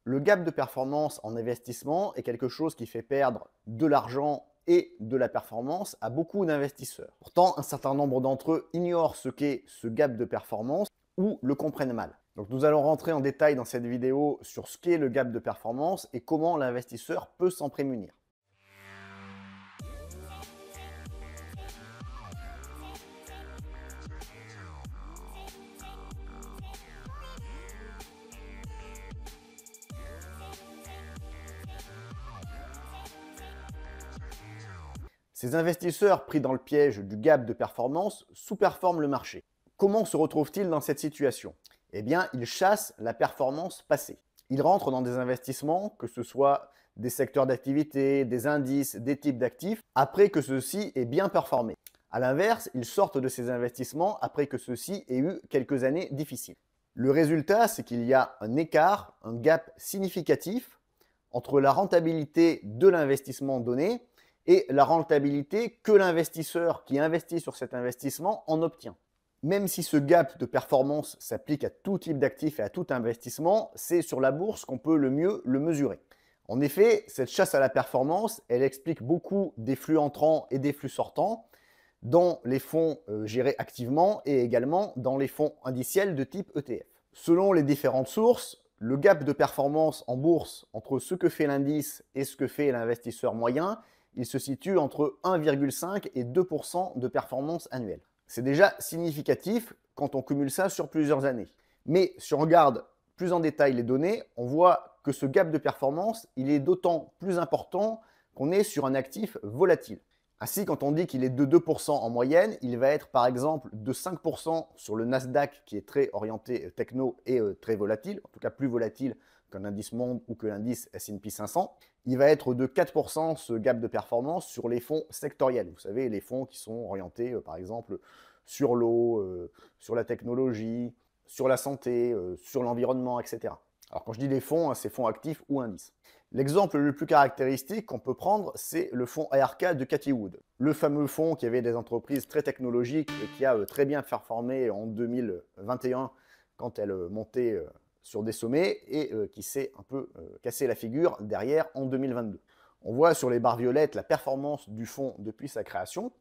Le gap de performance en investissement est quelque chose qui fait perdre de l'argent et de la performance à beaucoup d'investisseurs. Pourtant, un certain nombre d'entre eux ignorent ce qu'est ce gap de performance ou le comprennent mal. Donc nous allons rentrer en détail dans cette vidéo sur ce qu'est le gap de performance et comment l'investisseur peut s'en prémunir. Ces investisseurs pris dans le piège du gap de performance sous-performent le marché. Comment se retrouvent-ils dans cette situation? Eh bien, ils chassent la performance passée. Ils rentrent dans des investissements, que ce soit des secteurs d'activité, des indices, des types d'actifs, après que ceux-ci aient bien performé. A l'inverse, ils sortent de ces investissements après que ceux-ci aient eu quelques années difficiles. Le résultat, c'est qu'il y a un écart, un gap significatif entre la rentabilité de l'investissement donné et la rentabilité que l'investisseur qui investit sur cet investissement en obtient. Même si ce gap de performance s'applique à tout type d'actifs et à tout investissement, c'est sur la bourse qu'on peut le mieux le mesurer. En effet, cette chasse à la performance, elle explique beaucoup des flux entrants et des flux sortants dans les fonds gérés activement et également dans les fonds indiciels de type ETF. Selon les différentes sources, le gap de performance en bourse entre ce que fait l'indice et ce que fait l'investisseur moyen, il se situe entre 1,5 et 2% de performance annuelle. C'est déjà significatif quand on cumule ça sur plusieurs années. Mais si on regarde plus en détail les données, on voit que ce gap de performance, il est d'autant plus important qu'on est sur un actif volatile. Ainsi, quand on dit qu'il est de 2% en moyenne, il va être par exemple de 5% sur le Nasdaq qui est très orienté techno et très volatile, en tout cas plus volatile qu'un indice monde ou que l'indice S&P 500. Il va être de 4% ce gap de performance sur les fonds sectoriels. Vous savez, les fonds qui sont orientés par exemple sur l'eau, sur la technologie, sur la santé, sur l'environnement, etc. Alors quand je dis les fonds, c'est fonds actifs ou indices. L'exemple le plus caractéristique qu'on peut prendre, c'est le fonds ARK de Cathie Wood. Le fameux fonds qui avait des entreprises très technologiques et qui a très bien performé en 2021 quand elle montait sur des sommets et qui s'est un peu cassé la figure derrière en 2022. On voit sur les barres violettes la performance du fonds depuis sa création,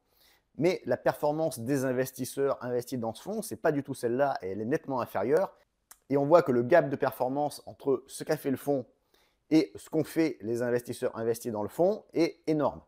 mais la performance des investisseurs investis dans ce fonds, ce n'est pas du tout celle-là et elle est nettement inférieure. Et on voit que le gap de performance entre ce qu'a fait le fonds et ce qu'ont fait les investisseurs investis dans le fonds est énorme.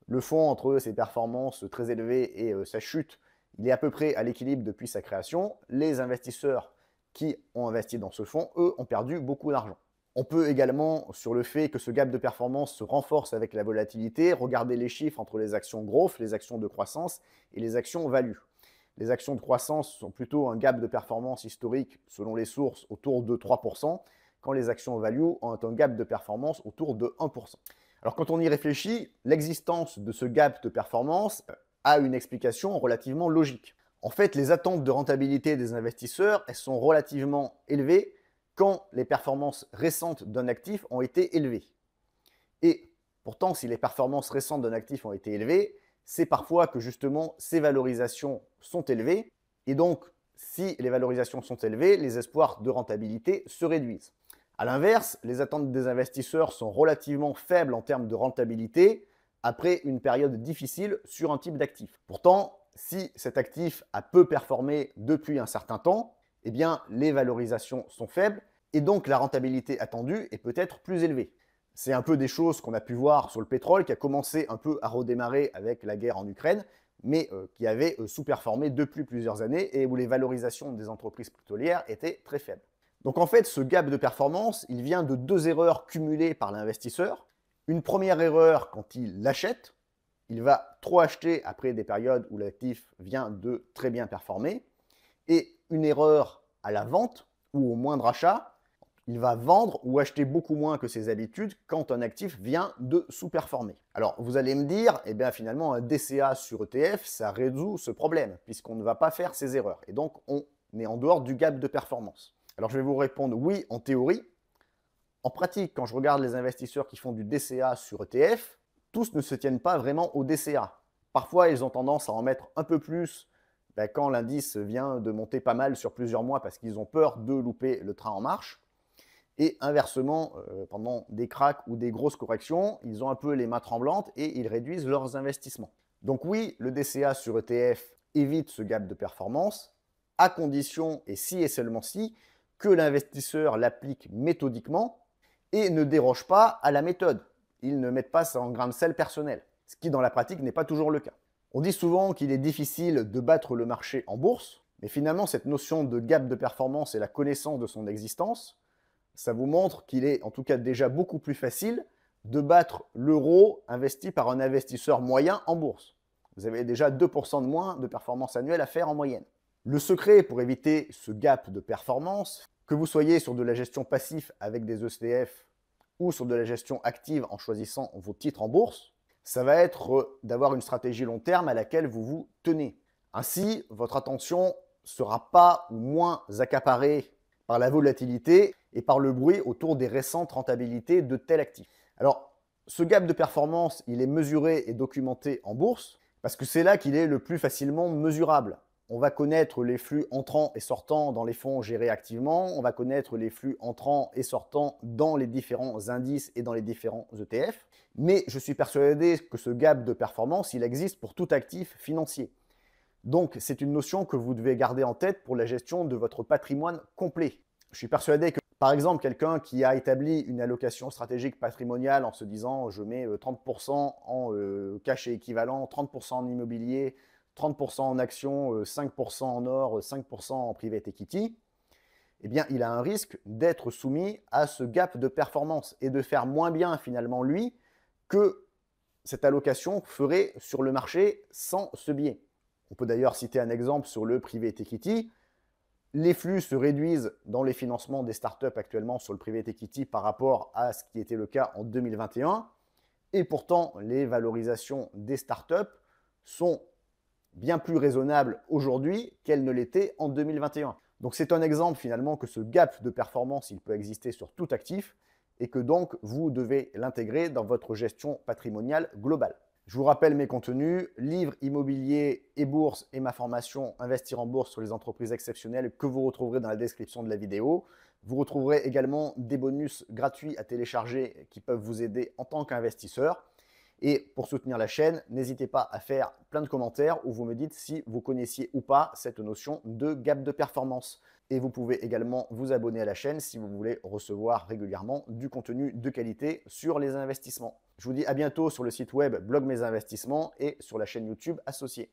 Le fonds, entre ses performances très élevées et sa chute, il est à peu près à l'équilibre depuis sa création. Les investisseurs qui ont investi dans ce fonds, eux, ont perdu beaucoup d'argent. On peut également, sur le fait que ce gap de performance se renforce avec la volatilité, regarder les chiffres entre les actions growth, les actions de croissance et les actions value. Les actions de croissance sont plutôt un gap de performance historique, selon les sources, autour de 3%, quand les actions value ont un gap de performance autour de 1%. Alors quand on y réfléchit, l'existence de ce gap de performance a une explication relativement logique. En fait, les attentes de rentabilité des investisseurs, elles sont relativement élevées quand les performances récentes d'un actif ont été élevées. Et pourtant, si les performances récentes d'un actif ont été élevées, c'est parfois que justement ces valorisations sont élevées. Et donc, si les valorisations sont élevées, les espoirs de rentabilité se réduisent. A l'inverse, les attentes des investisseurs sont relativement faibles en termes de rentabilité après une période difficile sur un type d'actif. Pourtant, si cet actif a peu performé depuis un certain temps, eh bien, les valorisations sont faibles et donc la rentabilité attendue est peut-être plus élevée. C'est un peu des choses qu'on a pu voir sur le pétrole qui a commencé un peu à redémarrer avec la guerre en Ukraine, mais qui avait sous-performé depuis plusieurs années et où les valorisations des entreprises pétrolières étaient très faibles. Donc en fait, ce gap de performance, il vient de deux erreurs cumulées par l'investisseur. Une première erreur quand il l'achète, il va trop acheter après des périodes où l'actif vient de très bien performer. Et une erreur à la vente ou au moindre achat, il va vendre ou acheter beaucoup moins que ses habitudes quand un actif vient de sous-performer. Alors vous allez me dire, eh bien finalement un DCA sur ETF, ça résout ce problème puisqu'on ne va pas faire ces erreurs. Et donc on est en dehors du gap de performance. Alors je vais vous répondre oui en théorie. En pratique, quand je regarde les investisseurs qui font du DCA sur ETF, tous ne se tiennent pas vraiment au DCA. Parfois, ils ont tendance à en mettre un peu plus quand l'indice vient de monter pas mal sur plusieurs mois parce qu'ils ont peur de louper le train en marche. Et inversement, pendant des cracks ou des grosses corrections, ils ont un peu les mains tremblantes et ils réduisent leurs investissements. Donc oui, le DCA sur ETF évite ce gap de performance, à condition, et si et seulement si, que l'investisseur l'applique méthodiquement et ne déroge pas à la méthode. Ils ne mettent pas ça en grain de sel personnel, ce qui dans la pratique n'est pas toujours le cas. On dit souvent qu'il est difficile de battre le marché en bourse, mais finalement cette notion de gap de performance et la connaissance de son existence, ça vous montre qu'il est en tout cas déjà beaucoup plus facile de battre l'euro investi par un investisseur moyen en bourse. Vous avez déjà 2% de moins de performance annuelle à faire en moyenne. Le secret pour éviter ce gap de performance, que vous soyez sur de la gestion passive avec des ETF ou sur de la gestion active en choisissant vos titres en bourse, ça va être d'avoir une stratégie long terme à laquelle vous vous tenez. Ainsi, votre attention ne sera pas ou moins accaparée par la volatilité et par le bruit autour des récentes rentabilités de tel actif. Alors, ce gap de performance, il est mesuré et documenté en bourse parce que c'est là qu'il est le plus facilement mesurable. On va connaître les flux entrants et sortants dans les fonds gérés activement, on va connaître les flux entrants et sortants dans les différents indices et dans les différents ETF, mais je suis persuadé que ce gap de performance, il existe pour tout actif financier. Donc, c'est une notion que vous devez garder en tête pour la gestion de votre patrimoine complet. Je suis persuadé que, par exemple, quelqu'un qui a établi une allocation stratégique patrimoniale en se disant « je mets 30% en cash et équivalent, 30% en immobilier, 30% en actions, 5% en or, 5% en private equity », eh bien, il a un risque d'être soumis à ce gap de performance et de faire moins bien, finalement, lui, que cette allocation ferait sur le marché sans ce biais. On peut d'ailleurs citer un exemple sur le private equity. Les flux se réduisent dans les financements des startups actuellement sur le private equity par rapport à ce qui était le cas en 2021. Et pourtant, les valorisations des startups sont bien plus raisonnables aujourd'hui qu'elles ne l'étaient en 2021. Donc c'est un exemple finalement que ce gap de performance, il peut exister sur tout actif et que donc vous devez l'intégrer dans votre gestion patrimoniale globale. Je vous rappelle mes contenus, livres immobiliers et bourse et ma formation Investir en bourse sur les entreprises exceptionnelles que vous retrouverez dans la description de la vidéo. Vous retrouverez également des bonus gratuits à télécharger qui peuvent vous aider en tant qu'investisseur. Et pour soutenir la chaîne, n'hésitez pas à faire plein de commentaires où vous me dites si vous connaissiez ou pas cette notion de gap de performance. Et vous pouvez également vous abonner à la chaîne si vous voulez recevoir régulièrement du contenu de qualité sur les investissements. Je vous dis à bientôt sur le site web Blog Mes Investissements et sur la chaîne YouTube associée.